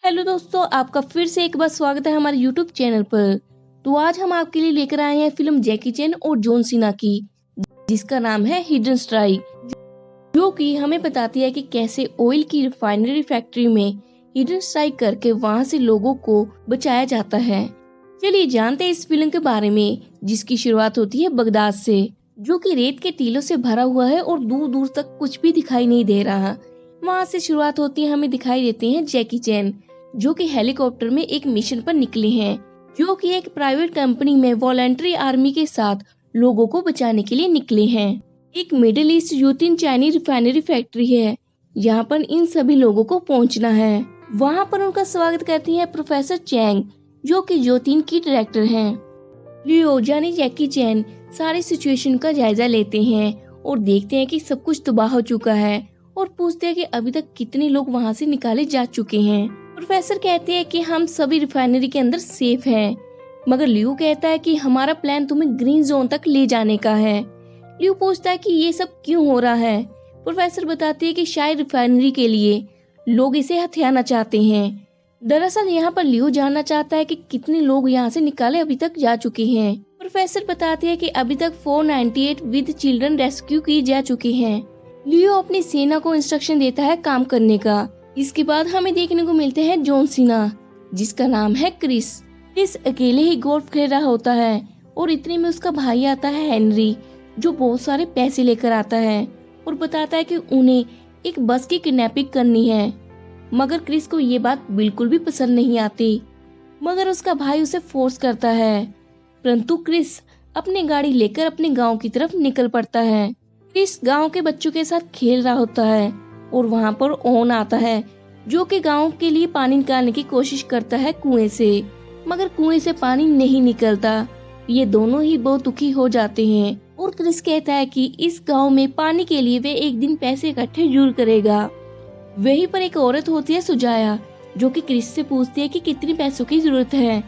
Hello दोस्तों, आपका फिर से एक बार स्वागत है हमारे यूट्यूब चैनल पर। तो आज हम आपके लिए लेकर आए हैं फिल्म जैकी चैन और जॉन सीना की, जिसका नाम है हिडन स्ट्राइक, जो कि हमें बताती है कि कैसे ऑयल की रिफाइनरी फैक्ट्री में हिडन स्ट्राइक करके वहां से लोगों को बचाया जाता है। चलिए जानते हैं इस फिल्म के बारे में, जिसकी शुरुआत होती है बगदाद से, जो कि रेत के टीलों से भरा हुआ है और दूर दूर तक कुछ भी दिखाई नहीं दे रहा। वहाँ से शुरुआत होती है, हमें दिखाई देते हैं जैकी चैन, जो कि हेलीकॉप्टर में एक मिशन पर निकले हैं, जो कि एक प्राइवेट कंपनी में वॉलंटरी आर्मी के साथ लोगों को बचाने के लिए निकले हैं। एक मिडिल ईस्ट यूतिन चाइनीज रिफाइनरी फैक्ट्री है, यहाँ पर इन सभी लोगों को पहुँचना है। वहाँ पर उनका स्वागत करती है प्रोफेसर चैंग, जो कि जोतिन की डायरेक्टर हैं। लियो यानी जैकी चैन सारी सिचुएशन का जायजा लेते हैं और देखते हैं कि सब कुछ तबाह हो चुका है, और पूछते हैं कि अभी तक कितने लोग वहाँ से निकाले जा चुके हैं। प्रोफेसर कहते हैं कि हम सभी रिफाइनरी के अंदर सेफ हैं, मगर लियो कहता है कि हमारा प्लान तुम्हें ग्रीन जोन तक ले जाने का है। लियो पूछता है कि ये सब क्यों हो रहा है। प्रोफेसर बताते हैं कि शायद रिफाइनरी के लिए लोग इसे हथियाना चाहते हैं। दरअसल यहाँ पर लियो जानना चाहता है कि कितने लोग यहाँ से निकाले अभी तक जा चुके हैं। प्रोफेसर बताते हैं कि अभी तक 498 विद चिल्ड्रन रेस्क्यू किए जा चुके हैं। लियो अपनी सेना को इंस्ट्रक्शन देता है काम करने का। इसके बाद हमें देखने को मिलते हैं जॉन सीना, जिसका नाम है क्रिस। क्रिस अकेले ही गोल्फ खेल रहा होता है और इतने में उसका भाई आता है हेनरी, जो बहुत सारे पैसे लेकर आता है और बताता है कि उन्हें एक बस की किडनैपिंग करनी है। मगर क्रिस को ये बात बिल्कुल भी पसंद नहीं आती, मगर उसका भाई उसे फोर्स करता है। परंतु क्रिस अपनी गाड़ी लेकर अपने गांव की तरफ निकल पड़ता है। क्रिस गांव के बच्चों के साथ खेल रहा होता है और वहां पर ओन आता है, जो कि गांव के लिए पानी निकालने की कोशिश करता है कुएं से, मगर कुएं से पानी नहीं निकलता। ये दोनों ही बहुत दुखी हो जाते हैं और क्रिस कहता है कि इस गांव में पानी के लिए वे एक दिन पैसे इकट्ठे जरूर करेगा। वहीं पर एक औरत होती है सुजाया, जो कि क्रिस से पूछती है कि कितने पैसों की जरूरत है।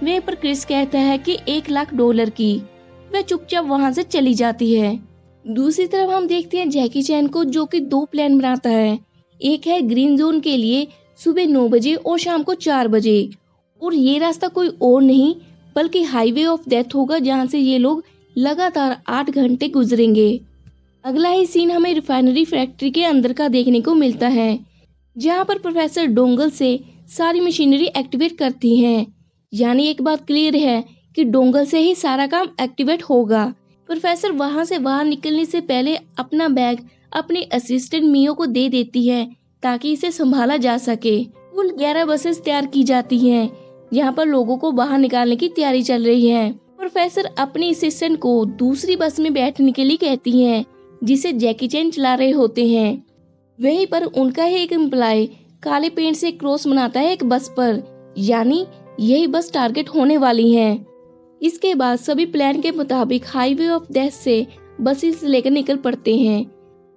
वहीं पर क्रिस कहता है कि $1,00,000 की। वह चुपचाप वहां से चली जाती है। दूसरी तरफ हम देखते हैं जैकी चैन को, जो कि 2 प्लान बनाता है। एक है ग्रीन जोन के लिए सुबह 9 बजे और शाम को 4 बजे, और ये रास्ता कोई और नहीं बल्कि हाईवे ऑफ डेथ होगा, जहाँ से ये लोग लगातार 8 घंटे गुजरेंगे। अगला ही सीन हमें रिफाइनरी फैक्ट्री के अंदर का देखने को मिलता है, जहाँ पर प्रोफेसर डोंगल से सारी मशीनरी एक्टिवेट करती हैं। यानी एक बात क्लियर है कि डोंगल से ही सारा काम एक्टिवेट होगा। प्रोफेसर वहां से बाहर निकलने से पहले अपना बैग अपने असिस्टेंट मियो को दे देती है, ताकि इसे संभाला जा सके। कुल 11 बसेस तैयार की जाती हैं। यहाँ पर लोगों को बाहर निकालने की तैयारी चल रही है। प्रोफेसर अपने असिस्टेंट को दूसरी बस में बैठने के लिए कहती हैं, जिसे जैकी चैन चला रहे होते हैं। वहीं पर उनका ही एक एम्प्लॉय काले पेंट से क्रॉस बनाता है एक बस पर, यानी यही बस टारगेट होने वाली है। इसके बाद सभी प्लान के मुताबिक हाईवे ऑफ डेथ से बसेस लेकर निकल पड़ते हैं।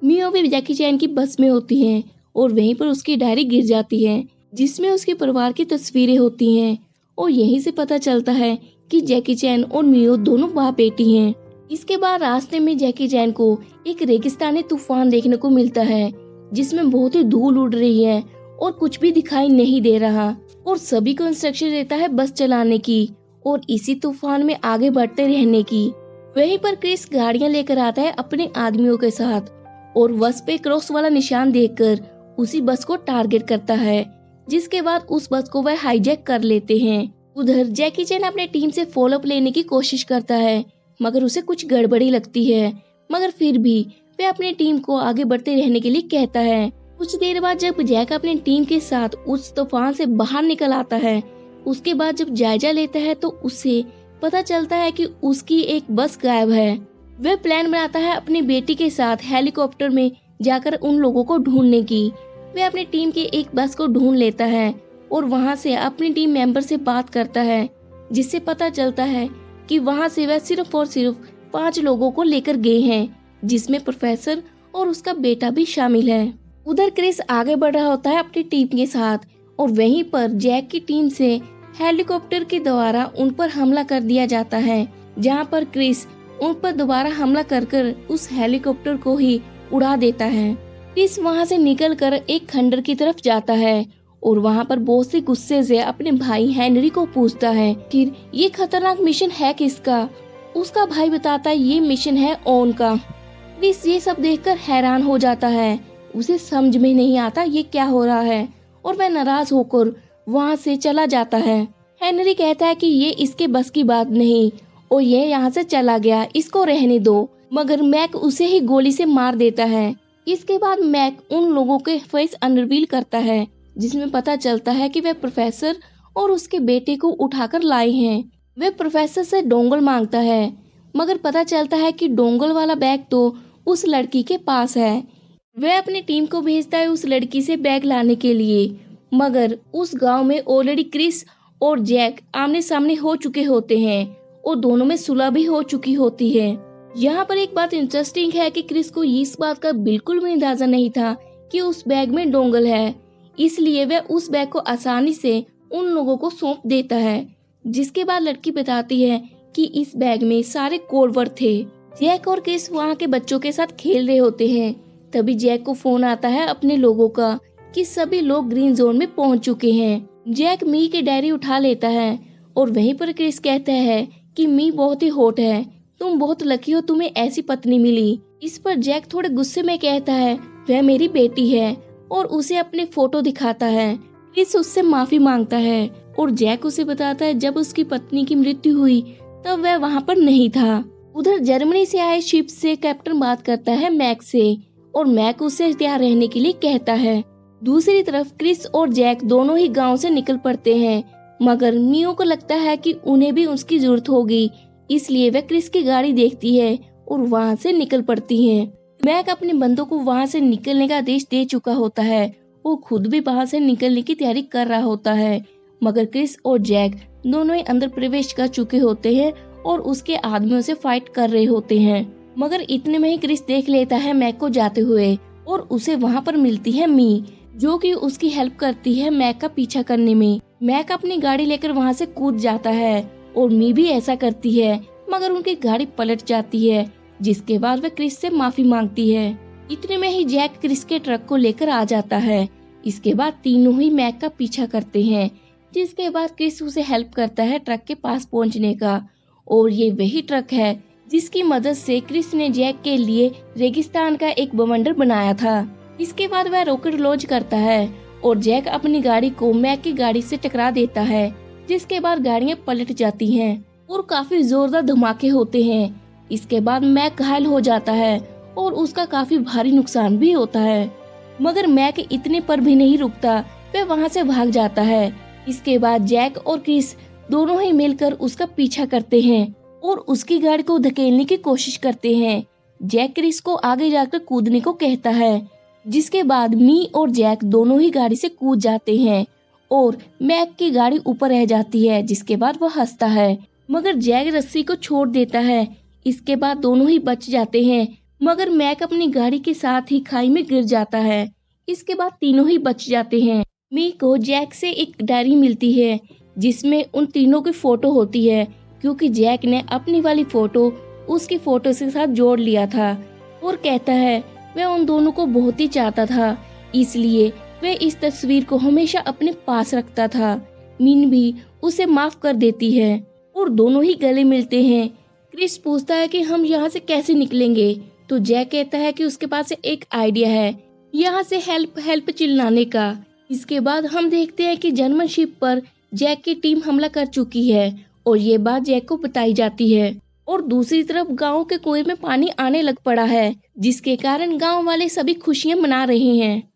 मियो भी जैकी चैन की बस में होती है और वहीं पर उसकी डायरी गिर जाती है, जिसमें उसके परिवार की तस्वीरें होती हैं, और यहीं से पता चलता है कि जैकी चैन और मियो दोनों बाप बेटी हैं। इसके बाद रास्ते में जैकी चैन को एक रेगिस्तानी तूफान देखने को मिलता है, जिसमें बहुत ही धूल उड़ रही है और कुछ भी दिखाई नहीं दे रहा, और सभी को इंस्ट्रक्शन देता है बस चलाने की और इसी तूफान में आगे बढ़ते रहने की। वहीं पर क्रिस गाड़ियां लेकर आता है अपने आदमियों के साथ, और बस पे क्रॉस वाला निशान देखकर उसी बस को टारगेट करता है, जिसके बाद उस बस को वह हाईजैक कर लेते हैं। उधर जैकी चैन अपने टीम से फॉलोअप लेने की कोशिश करता है, मगर उसे कुछ गड़बड़ी लगती है, मगर फिर भी वह अपनी टीम को आगे बढ़ते रहने के लिए कहता है। कुछ देर बाद जब जैक अपनी टीम के साथ उस तूफान से बाहर निकल आता है, उसके बाद जब जायजा लेता है तो उसे पता चलता है कि उसकी एक बस गायब है। वह प्लान बनाता है अपनी बेटी के साथ हेलीकॉप्टर में जाकर उन लोगों को ढूंढने की। वह अपनी टीम की एक बस को ढूंढ लेता है और वहां से अपनी टीम मेंबर से बात करता है, जिससे पता चलता है कि वहां से वह सिर्फ और सिर्फ 5 लोगों को लेकर गए हैं, जिसमें प्रोफेसर और उसका बेटा भी शामिल है। उधर क्रिस आगे बढ़ रहा होता है अपनी टीम के साथ, और वहीं पर जैक की टीम से हेलीकॉप्टर के द्वारा उन पर हमला कर दिया जाता है, जहां पर क्रिस उन पर दोबारा हमला कर उस हेलीकॉप्टर को ही उड़ा देता है। क्रिस वहां से निकलकर एक खंडर की तरफ जाता है और वहाँ पर बहुत से गुस्से से अपने भाई हेनरी को पूछता है कि ये खतरनाक मिशन है किसका। उसका भाई बताता है ये मिशन है ओन का। क्रिस ये सब देखकर हैरान हो जाता है, उसे समझ में नहीं आता ये क्या हो रहा है और वह नाराज होकर वहाँ से चला जाता है। हेनरी कहता है कि ये इसके बस की बात नहीं और ये यहाँ से चला गया, इसको रहने दो, मगर मैक उसे ही गोली से मार देता है। इसके बाद मैक उन लोगों के फेस अनरिवील करता है जिसमें पता चलता है कि वह प्रोफेसर और उसके बेटे को उठाकर लाए हैं। वह प्रोफेसर से डोंगल मांगता है, मगर पता चलता है कि डोंगल वाला बैग तो उस लड़की के पास है। वह अपनी टीम को भेजता है उस लड़की से बैग लाने के लिए, मगर उस गांव में ऑलरेडी क्रिस और जैक आमने सामने हो चुके होते हैं और दोनों में सुलह भी हो चुकी होती है। यहाँ पर एक बात इंटरेस्टिंग है कि क्रिस को इस बात का बिल्कुल भी अंदाजा नहीं था कि उस बैग में डोंगल है, इसलिए वह उस बैग को आसानी से उन लोगों को सौंप देता है। जिसके बाद लड़की बताती है कि इस बैग में सारे कोड वर्ड थे। जैक और क्रिस वहाँ के बच्चों के साथ खेल रहे होते हैं, तभी जैक को फोन आता है अपने लोगों का कि सभी लोग ग्रीन जोन में पहुँच चुके हैं। जैक मी की डायरी उठा लेता है और वहीं पर क्रिस कहता है कि मी बहुत ही हॉट है, तुम बहुत लकी हो तुम्हें ऐसी पत्नी मिली। इस पर जैक थोड़े गुस्से में कहता है वह मेरी बेटी है और उसे अपने फोटो दिखाता है। क्रिस उससे माफी मांगता है और जैक उसे बताता है जब उसकी पत्नी की मृत्यु हुई तब वह वहाँ पर नहीं था। उधर जर्मनी से आए शिप से कैप्टन बात करता है मैक से और मैक उसे तैयार रहने के लिए कहता है। दूसरी तरफ क्रिस और जैक दोनों ही गांव से निकल पड़ते हैं, मगर मियो को लगता है कि उन्हें भी उसकी जरूरत होगी, इसलिए वह क्रिस की गाड़ी देखती है और वहां से निकल पड़ती है। मैक अपने बंदों को वहां से निकलने का आदेश दे चुका होता है, वो खुद भी वहां से निकलने की तैयारी कर रहा होता है, मगर क्रिस और जैक दोनों ही अंदर प्रवेश कर चुके होते हैं और उसके आदमियों से फाइट कर रहे होते हैं। मगर इतने में ही क्रिस देख लेता है मैक को जाते हुए और उसे वहाँ पर मिलती है मी, जो कि उसकी हेल्प करती है मैक का पीछा करने में। मैक अपनी गाड़ी लेकर वहाँ से कूद जाता है और मी भी ऐसा करती है, मगर उनकी गाड़ी पलट जाती है, जिसके बाद वह क्रिस से माफी मांगती है। इतने में ही जैक क्रिस के ट्रक को लेकर आ जाता है। इसके बाद तीनों ही मैक का पीछा करते हैं, जिसके बाद क्रिस उसे हेल्प करता है ट्रक के पास पहुंचने का, और ये वही ट्रक है जिसकी मदद से क्रिस ने जैक के लिए रेगिस्तान का एक बवंडर बनाया था। इसके बाद वह रॉकेट लॉन्च करता है और जैक अपनी गाड़ी को मैक की गाड़ी से टकरा देता है, जिसके बाद गाड़ियां पलट जाती हैं और काफी जोरदार धमाके होते हैं। इसके बाद मैक घायल हो जाता है और उसका काफी भारी नुकसान भी होता है, मगर मैक इतने पर भी नहीं रुकता, वह वहाँ से भाग जाता है। इसके बाद जैक और क्रिस दोनों ही मिलकर उसका पीछा करते हैं और उसकी गाड़ी को धकेलने की कोशिश करते हैं। जैक क्रिस को आगे जाकर कूदने को कहता है, जिसके बाद मी और जैक दोनों ही गाड़ी से कूद जाते हैं और मैक की गाड़ी ऊपर रह जाती है, जिसके बाद वह हंसता है, मगर जैक रस्सी को छोड़ देता है। इसके बाद दोनों ही बच जाते हैं, मगर मैक अपनी गाड़ी के साथ ही खाई में गिर जाता है। इसके बाद तीनों ही बच जाते हैं। मी को जैक से एक डायरी मिलती है जिसमें उन तीनों की फोटो होती है, क्योंकि जैक ने अपनी वाली फोटो उसकी फोटो के साथ जोड़ लिया था और कहता है वह उन दोनों को बहुत ही चाहता था, इसलिए वह इस तस्वीर को हमेशा अपने पास रखता था। मीन भी उसे माफ कर देती है और दोनों ही गले मिलते हैं। क्रिस पूछता है कि हम यहाँ से कैसे निकलेंगे, तो जैक कहता है कि उसके पास एक आइडिया है, यहाँ से हेल्प हेल्प चिल्लाने का। इसके बाद हम देखते हैं कि जर्मन शिप पर जैक की टीम हमला कर चुकी है और ये बात जैक को बताई जाती है। और दूसरी तरफ गांव के कुएं में पानी आने लग पड़ा है, जिसके कारण गांव वाले सभी खुशियां मना रहे हैं।